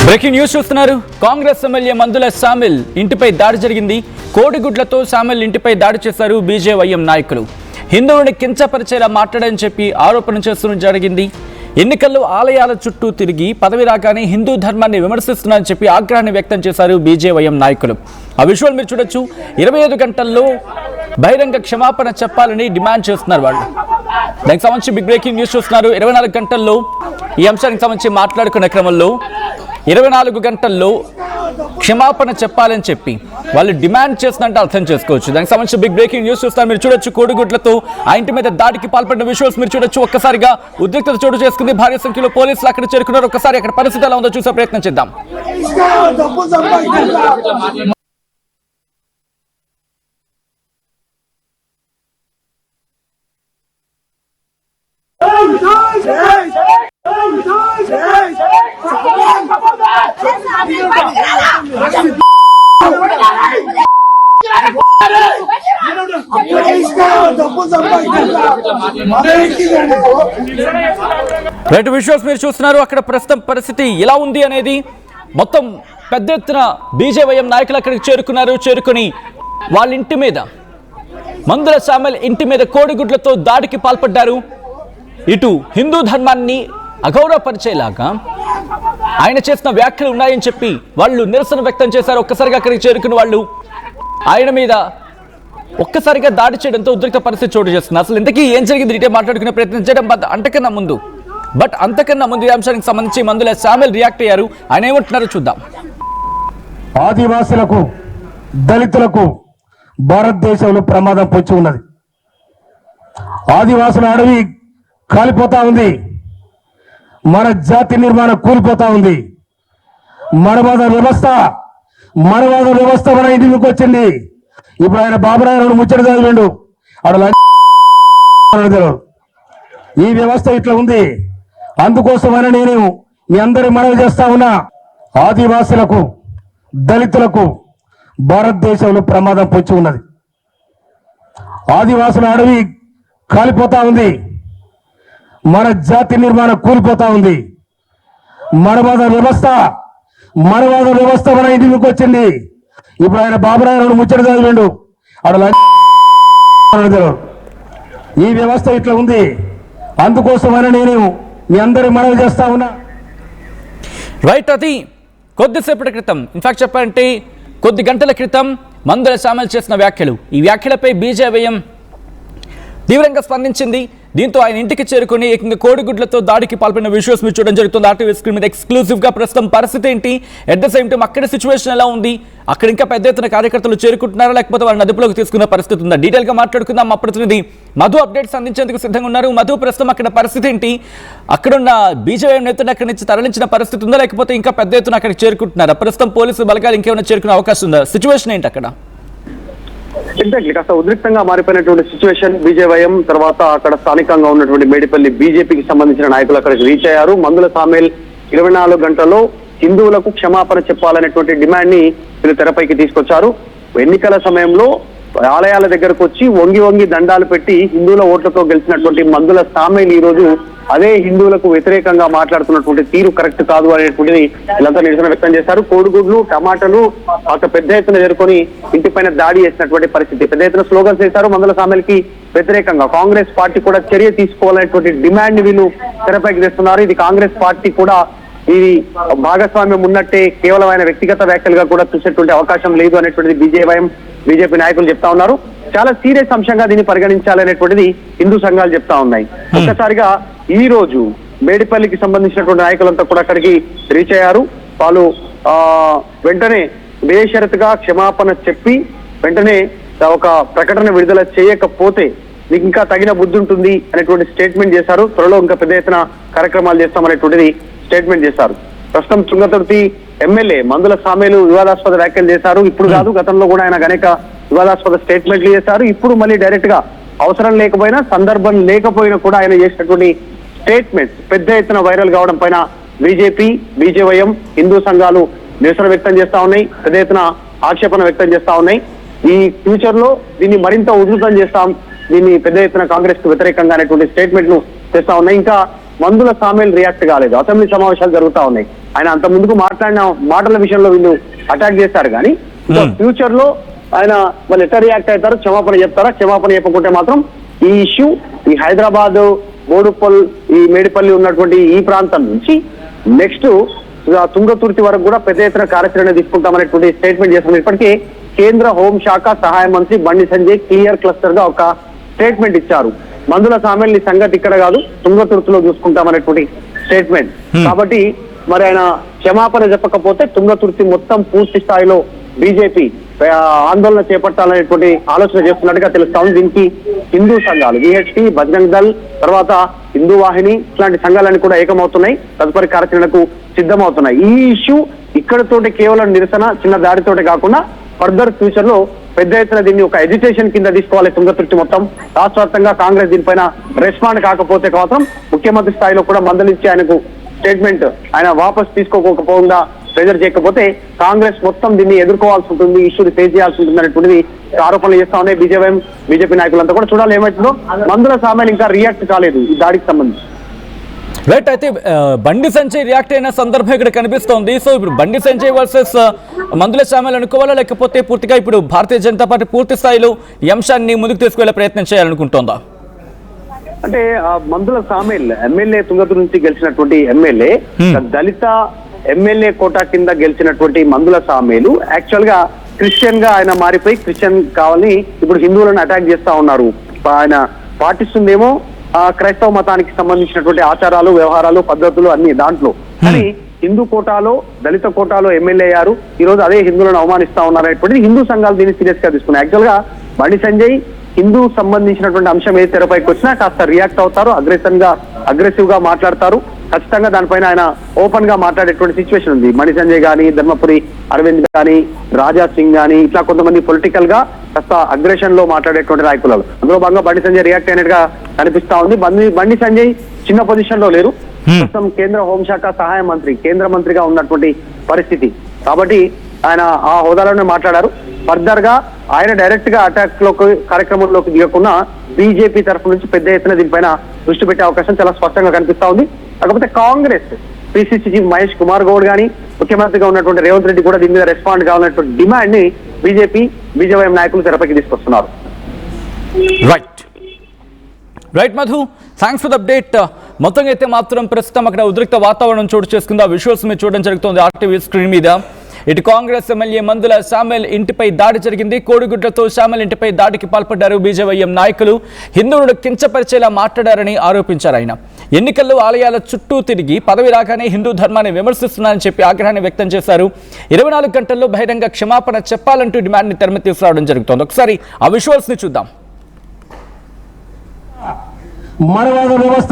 Breaking news చూస్తున్నారు. Congress MLA మందుల sawmill ఇంటిపై దాడి జరిగింది. కోడిగుడ్లతో సామిల్ ఇంటిపై దాడి చేశారు బీజేవైఎం నాయకులు. హిందువుని కించపరిచేలా మాట్లాడని చెప్పి ఆరోపణ చేస్తూ జరిగింది. ఎన్నికల్లో ఆలయాల చుట్టూ తిరిగి పదవి రాగానే హిందూ ధర్మాన్ని విమర్శిస్తున్నారని చెప్పి ఆగ్రహాన్ని వ్యక్తం చేశారు బీజేవైఎం నాయకులు. ఆ విజువల్ మీరు చూడొచ్చు. 25 గంటల్లో బహిరంగ క్షమాపణ చెప్పాలని డిమాండ్ చేస్తున్నారు వాళ్ళు. దానికి సంబంధించి బిగ్ బ్రేకింగ్ న్యూస్ చూస్తున్నారు. 24 గంటల్లో ఈ అంశానికి సంబంధించి మాట్లాడుకునే క్రమంలో 24 గంటల్లో క్షమాపణ చెప్పాలని చెప్పి వాళ్ళు డిమాండ్ చేస్తున్నట్టు అర్థం చేసుకోవచ్చు. దానికి సంబంధించి బిగ్ బ్రేకింగ్ న్యూస్ చూస్తారు. మీరు చూడొచ్చు. కోడిగుడ్లతో ఆ ఇంటి మీద దాడికి పాల్పడిన విజువల్స్ మీరు చూడొచ్చు. ఒక్కసారిగా ఉద్రిక్తత చోటు చేసుకుంది. భారీ సంఖ్యలో పోలీసులు అక్కడ చేరుకున్నారు. ఒక్కసారి అక్కడ పరిస్థితి ఎలా ఉందో చూసే ప్రయత్నం చేద్దాం. రైట్ విజువల్స్ మీరు చూస్తున్నారు. అక్కడ ప్రస్తుతం పరిస్థితి ఎలా ఉంది అనేది మొత్తం పెద్ద ఎత్తున బీజేవైఎం నాయకులు అక్కడికి చేరుకున్నారు. చేరుకుని వాళ్ళ ఇంటి మీద మందుల సామిల్ ఇంటి మీద కోడిగుడ్లతో దాడికి పాల్పడ్డారు. ఇటు హిందూ ధర్మాన్ని అగౌరవపరిచేలాగా ఆయన చేసిన వ్యాఖ్యలు ఉన్నాయని చెప్పి వాళ్ళు నిరసన వ్యక్తం చేశారు. ఒక్కసారిగా అక్కడికి చేరుకుని వాళ్ళు ఆయన మీద ఒక్కసారిగా దాడి చేయడంతో ఉద్రిక్త పరిస్థితి చోటు చేస్తుంది. అసలు ఇంతకీ ఏం జరిగింది డీటెయిల్ మాట్లాడుకునే ప్రయత్నం చేయడం అంతకన్నా ముందు ఈ అంశానికి సంబంధించి మందుల సామిల్ రియాక్ట్ అయ్యారు. ఆయన ఏమంటున్నారో చూద్దాం. ఆదివాసులకు, దళితులకు భారతదేశంలో ప్రమాదం పొంచి ఉన్నది. ఆదివాసుల అడవి కాలిపోతా ఉంది. మన జాతి నిర్మాణం కూలిపోతా ఉంది. మనవాద వ్యవస్థ మన ఇంటికి వచ్చింది. ఇప్పుడు ఆయన బాబురాయన ముచ్చట చదివిండు. ఈ వ్యవస్థ ఇట్లా ఉంది. అందుకోసమైనా నేను మీ అందరి మనవి చేస్తా ఉన్నా. ఆదివాసులకు, దళితులకు భారతదేశంలో ప్రమాదం పొంచి ఉన్నది. ఆదివాసుల అడవి కాలిపోతా ఉంది. మన జాతి నిర్మాణం కూలిపోతా ఉంది. మనవాద వ్యవస్థ మన ఇంటికి వచ్చింది. ఇప్పుడు ఆయన బాబురాయన ముచ్చట చదివిండు. ఈ వ్యవస్థ ఇట్లా ఉంది. అందుకోసమైనా నేను మీ అందరి మనవి చేస్తా ఉన్నా. రైట్, అది కొద్దిసేపటి క్రితం, ఇన్ఫాక్ట్ చెప్పాలంటే కొద్ది గంటల క్రితం మందుల సామిల్ చేసిన వ్యాఖ్యలు. ఈ వ్యాఖ్యలపై బీజేవైఎం తీవ్రంగా స్పందించింది. దీంతో ఆయన ఇంటికి చేరుకుని ఏకంగా కోడిగుడ్లతో దాడికి పాల్పడిన విజువల్స్ మీరు చూడడం జరుగుతుంది. ఆర్టీవీ స్క్రీన్ మీద ఎక్స్క్లూజివ్ గా ప్రస్తుతం పరిస్థితి ఏంటి, ఎట్ ద సేమ్ టైం అక్కడ సిచ్యువేషన్ ఎలా ఉంది, అక్కడ ఇంకా పెద్ద ఎత్తున కార్యకర్తలు చేరుకుంటున్నారా లేకపోతే వాళ్ళని అదుపులోకి తీసుకున్న పరిస్థితి ఉందా, డీటెయిల్ గా మాట్లాడుకుందాం. మా ప్రతినిధి మధు అప్డేట్స్ అందించేందుకు సిద్ధంగా ఉన్నారు. మధు, ప్రస్తుతం అక్కడ పరిస్థితి ఏంటి, అక్కడున్న బీజేపీ నేతలు అక్కడి నుంచి తరలించిన పరిస్థితి ఉందా లేకపోతే ఇంకా పెద్ద ఎత్తున అక్కడికి చేరుకుంటున్నారా? ప్రస్తుతం పోలీసు బలగాలు ఇంకేమైనా చేరుకునే అవకాశం ఉందా? సిచ్యువేషన్ ఏంటి అక్కడ? ఎగ్జాక్ట్లీ కాస్త ఉద్రిక్తంగా మారిపోయినటువంటి సిచ్యువేషన్. బీజేవైఎం తర్వాత అక్కడ స్థానికంగా ఉన్నటువంటి మేడిపల్లి బీజేపీకి సంబంధించిన నాయకులు అక్కడికి రీచ్ అయ్యారు. మందుల సామిల్ 24 గంటల్లో హిందువులకు క్షమాపణ చెప్పాలనేటువంటి డిమాండ్ ని వీళ్ళు తెరపైకి తీసుకొచ్చారు. ఎన్నికల సమయంలో ఆలయాల దగ్గరకు వచ్చి వంగి దండాలు పెట్టి హిందువుల ఓట్లతో గెలిచినటువంటి మందుల సామిల్ ఈ రోజు అదే హిందువులకు వ్యతిరేకంగా మాట్లాడుతున్నటువంటి తీరు కరెక్ట్ కాదు అనేటువంటిది వీళ్ళంతా నిరసన వ్యక్తం చేశారు. కోడిగుడ్లు, టమాటాలు ఒక పెద్ద ఎత్తున చేరుకొని ఇంటిపైన దాడి చేసినటువంటి పరిస్థితి. పెద్ద ఎత్తున స్లోగన్స్ చేశారు. మందుల సామిల్ కి వ్యతిరేకంగా కాంగ్రెస్ పార్టీ కూడా చర్య తీసుకోవాలనేటువంటి డిమాండ్ ని వీళ్ళు తెరపైకి తెస్తున్నారు. ఇది కాంగ్రెస్ పార్టీ కూడా ఇది భాగస్వామ్యం ఉన్నట్టే కేవలం ఆయన వ్యక్తిగత వ్యాఖ్యలుగా కూడా చూసేటువంటి అవకాశం లేదు అనేటువంటిది బీజేపీ నాయకులు చెప్తా ఉన్నారు. చాలా సీరియస్ అంశంగా దీన్ని పరిగణించాలనేటువంటిది హిందూ సంఘాలు చెప్తా ఉన్నాయి. ఒక్కసారిగా ఈ రోజు మేడిపల్లికి సంబంధించినటువంటి నాయకులంతా కూడా అక్కడికి రీచ్ అయ్యారు. వాళ్ళు వెంటనే బేషరతుగా క్షమాపణ చెప్పి వెంటనే ఒక ప్రకటన విడుదల చేయకపోతే మీకు ఇంకా తగిన బుద్ధి ఉంటుంది అనేటువంటి స్టేట్మెంట్ చేశారు. త్వరలో ఇంకా పెద్ద ఎత్తున కార్యక్రమాలు చేస్తామనేటువంటిది స్టేట్మెంట్ చేశారు. ప్రస్తుతం తుంగతుర్తి ఎమ్మెల్యే మందుల సామిల్ వివాదాస్పద వ్యాఖ్యలు చేశారు. ఇప్పుడు కాదు, గతంలో కూడా ఆయన అనేక వివాదాస్పద స్టేట్మెంట్లు చేశారు. ఇప్పుడు మళ్ళీ డైరెక్ట్ గా అవసరం లేకపోయినా, సందర్భం లేకపోయినా కూడా ఆయన చేసినటువంటి స్టేట్మెంట్స్ పెద్ద ఎత్తున వైరల్ కావడం పైన బీజేపీ, బీజేవైఎం, హిందూ సంఘాలు నిరసన వ్యక్తం చేస్తా ఉన్నాయి. పెద్ద ఎత్తున ఆక్షేపణ వ్యక్తం చేస్తా ఉన్నాయి. ఈ ఫ్యూచర్ లో దీన్ని మరింత ఉధృతం చేస్తాం, దీన్ని పెద్ద ఎత్తున కాంగ్రెస్ కు వ్యతిరేకంగా అనేటువంటి స్టేట్మెంట్ ను చేస్తా ఉన్నాయి. ఇంకా మందుల సామిల్ రియాక్ట్ కాలేదు. అసెంబ్లీ సమావేశాలు జరుగుతా ఉన్నాయి. ఆయన అంత ముందుకు మాట్లాడిన మాటల విషయంలో వీళ్ళు అటాక్ చేస్తారు కానీ ఫ్యూచర్ లో ఆయన వాళ్ళు ఎట్లా రియాక్ట్ అవుతారు, క్షమాపణ చెప్తారా? క్షమాపణ చెప్పకుంటే మాత్రం ఈ ఇష్యూ ఈ హైదరాబాద్ బోడుపల్ ఈ మేడిపల్లి ఉన్నటువంటి ఈ ప్రాంతం నుంచి నెక్స్ట్ తుంగతుర్తి వరకు కూడా పెద్ద ఎత్తున కార్యాచరణ తీసుకుంటామనేటువంటి స్టేట్మెంట్ చేస్తున్నారు. ఇప్పటికే కేంద్ర హోంశాఖ సహాయ మంత్రి బండి సంజయ్ క్లియర్ క్లస్టర్ గా ఒక స్టేట్మెంట్ ఇచ్చారు. మందుల సామెల్ని సంగతి ఇక్కడ కాదు తుంగతుర్తిలో చూసుకుంటామనేటువంటి స్టేట్మెంట్. కాబట్టి మరి ఆయన క్షమాపణ చెప్పకపోతే తుంగతుర్తి మొత్తం పూర్తి స్థాయిలో బీజేపీ ఆందోళన చేపట్టాలనేటువంటి ఆలోచన చేస్తున్నట్టుగా తెలుస్తా ఉంది. దీనికి హిందూ సంఘాలు విహెచ్పి, బజరంగ్ దళ్, తర్వాత హిందూ వాహిని ఇట్లాంటి సంఘాలన్నీ కూడా ఏకమవుతున్నాయి, తదుపరి కార్యాచరణకు సిద్ధమవుతున్నాయి. ఈ ఇష్యూ ఇక్కడతోటి కేవలం నిరసన చిన్న దాడితోటి కాకుండా ఫర్దర్ ఫ్యూచర్ లో పెద్ద ఎత్తున దీన్ని ఒక ఎడ్యుకేషన్ కింద తీసుకోవాలి. తుంగతుర్తి మొత్తం రాష్ట్ర వ్యాప్తంగా కాంగ్రెస్ దీనిపైన రెస్పాండ్ కాకపోతే మాత్రం ముఖ్యమంత్రి స్థాయిలో కూడా మందలించి ఆయనకు స్టేట్మెంట్ ఆయన వాపస్ తీసుకోకపోకుండా ప్రెజర్ చేయకపోతే కాంగ్రెస్ మొత్తం దీన్ని ఎదుర్కోవాల్సి ఉంటుంది, ఇష్యూని ఫేస్ చేయాల్సి ఉంటుంది అనేటువంటిది ఆరోపణలు చేస్తా ఉన్నాయి బీజేపీ నాయకులంతా కూడా. చూడాలి ఏమవుతుందో. మందుల సామాన్లు ఇంకా రియాక్ట్ కాలేదు ఈ దాడికి సంబంధించి. రైట్, అయితే బండి సంజయ్ రియాక్ట్ అయిన సందర్భం ఇక్కడ కనిపిస్తోంది. సో ఇప్పుడు బండి సంజయ్ వర్సెస్ మందుల సామెల్ అనుకోవాలా, లేకపోతే పూర్తిగా ఇప్పుడు భారతీయ జనతా పార్టీ పూర్తి స్థాయిలో ఈ అంశాన్ని ముందుకు తీసుకువెళ్లే ప్రయత్నం చేయాలనుకుంటోందా? అంటే మందుల సామెల్ ఎమ్మెల్యే తుంగతుర్తి నుంచి గెలిచినటువంటి ఎమ్మెల్యే, దళిత ఎమ్మెల్యే కోటా కింద గెలిచినటువంటి మందుల సామేలు యాక్చువల్ గా క్రిస్టియన్ గా ఆయన మారిపోయి క్రిస్టియన్ కావాలని ఇప్పుడు హిందువులను అటాక్ చేస్తా ఉన్నారు. ఆయన పాటిస్తుందేమో క్రైస్తవ మతానికి సంబంధించినటువంటి ఆచారాలు, వ్యవహారాలు, పద్ధతులు అన్ని దాంట్లో. కానీ హిందూ కోటాలో, దళిత కోటాలో ఎమ్మెల్యే అయ్యారు. ఈ రోజు అదే హిందువులను అవమానిస్తా ఉన్నారు అనేటువంటిది హిందూ సంఘాలు దీన్ని సీరియస్ గా తీసుకున్నాయి. యాక్చువల్ గా బండి సంజయ్ హిందూ సంబంధించినటువంటి అంశం ఏ తెరపైకి వచ్చినా కాస్త రియాక్ట్ అవుతారు, అగ్రెసివ్ గా మాట్లాడతారు. ఖచ్చితంగా దానిపైన ఆయన ఓపెన్ గా మాట్లాడేటువంటి సిచ్యువేషన్ ఉంది. బండి సంజయ్ గానీ, ధర్మపురి అరవింద్ గానీ, రాజా సింగ్ గానీ ఇట్లా కొంతమంది పొలిటికల్ గా కాస్త అగ్రెషన్ లో మాట్లాడేటువంటి నాయకులు. అందులో భాగంగా బండి సంజయ్ రియాక్ట్ అయినట్టుగా కనిపిస్తా ఉంది. బండి సంజయ్ చిన్న పొజిషన్ లో లేరు, ప్రస్తుతం కేంద్ర హోంశాఖ సహాయ మంత్రి, కేంద్ర మంత్రిగా ఉన్నటువంటి పరిస్థితి. కాబట్టి ఆయన ఆ హోదాలోనే మాట్లాడారు. ఫర్దర్ గా ఆయన డైరెక్ట్ గా అటాక్ కార్యక్రమంలోకి దిగకుండా బీజేపీ తరఫు నుంచి పెద్ద ఎత్తున దీనిపైన దృష్టి పెట్టే అవకాశం చాలా స్పష్టంగా కనిపిస్తా ఉంది. కాకపోతే కాంగ్రెస్ పిసిసి చీఫ్ మహేష్ కుమార్ గౌడ్ గానీ, ముఖ్యమంత్రిగా ఉన్నటువంటి రేవంత్ రెడ్డి కూడా దీని మీద రెస్పాండ్ కావాలన్నటువంటి డిమాండ్ ని బీజేపీ నాయకులు తెరపైకి తీసుకొస్తున్నారు. Right Madhu, thanks for the update. మొత్తంగా అయితే మాత్రం ప్రస్తుతం అక్కడ ఉద్రిక్త వాతావరణం చోటు చేసుకుంది. ఆ విజువల్స్ మీరు చూడడం జరుగుతుంది ఆర్టీవీ స్క్రీన్ మీద. ఇటు కాంగ్రెస్ ఎమ్మెల్యే మందుల సామెల్ ఇంటిపై దాడి జరిగింది. కోడిగుడ్లతో సామెల్ ఇంటిపై దాడికి పాల్పడ్డారు బీజేవైఎం నాయకులు. హిందువులను కించపరిచేలా మాట్లాడారని ఆరోపించారు. ఆయన ఎన్నికల్లో ఆలయాల చుట్టూ తిరిగి పదవి రాగానే హిందూ ధర్మాన్ని విమర్శిస్తున్నారని చెప్పి ఆగ్రహాన్ని వ్యక్తం చేశారు. 24 గంటల్లో బహిరంగ క్షమాపణ చెప్పాలంటూ డిమాండ్ని తెరమి తీసుకురావడం జరుగుతోంది. ఒకసారి ఆ విజువల్స్ ని చూద్దాం. మనవాద వ్యవస్థ